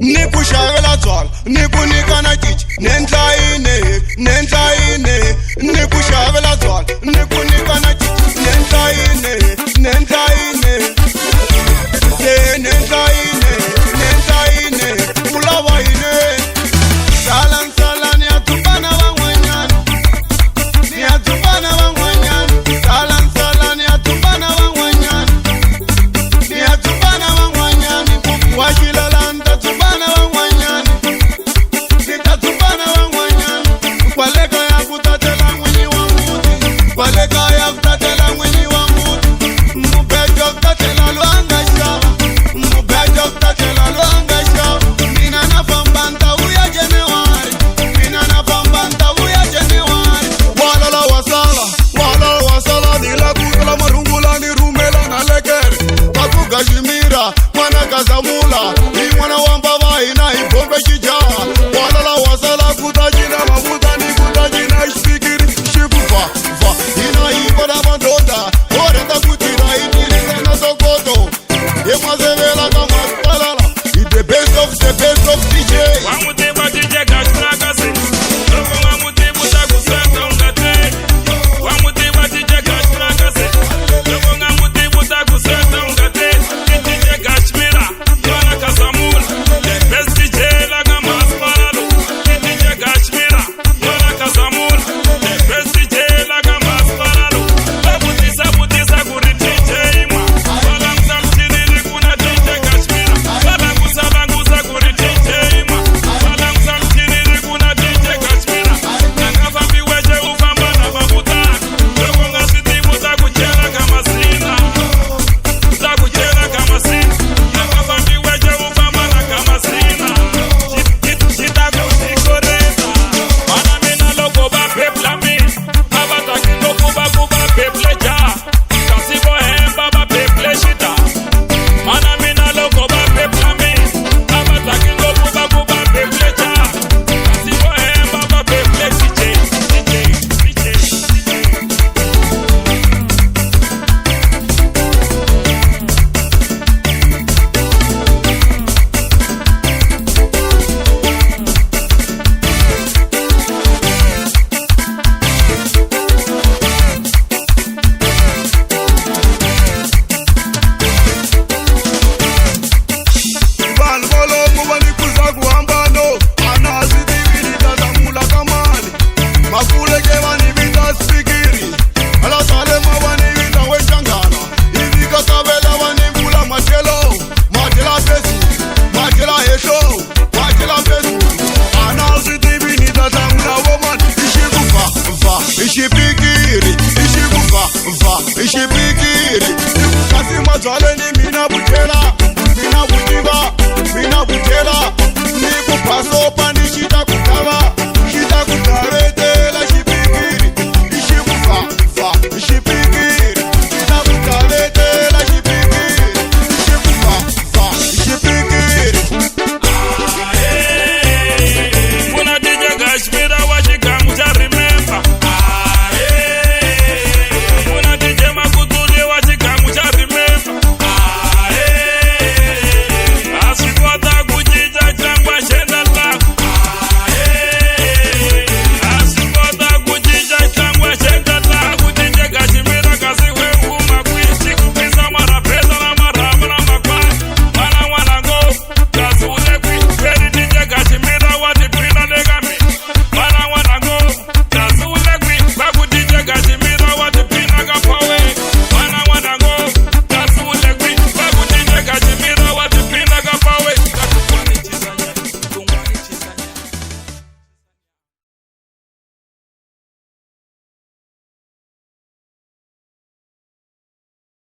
Niku shavela dzwala, niku nikana chichi, nentlaine, nentlaine. Niku shavela dzwala, niku nikana chichi, nentlaine, nentlaine. Nentlaine, nentlaine, ulava ine. Salan salan ya tupana wangwanyana, ya tupana wangwanyana. Salan salan ya tupana wangwanyana, ya tupana wangwanyana. Washilala tupana wangwanyana, nitatupana wangwanyana. Kwaleka ya kutatela mwenye wanguti, kwaleka ya kutatela mwenye wanguti. Mubejo kutatela luanga shava, mubejo kutatela luanga shava. Mina nafambanta uya Januari, mina nafambanta uya Januari. Walala wasala dila kutula marungula ni rumela na lekere. Kakuga jimira, mwana kazamula, ni mwana wambava ina ibombe shijaa. Walala wasala kutajina mabuta ni kutajina ishikiri. Shibufa, ina iboda bandoda, oreta kutira itiri na sokoto. Yemazevela kama talala, it's the best of the best.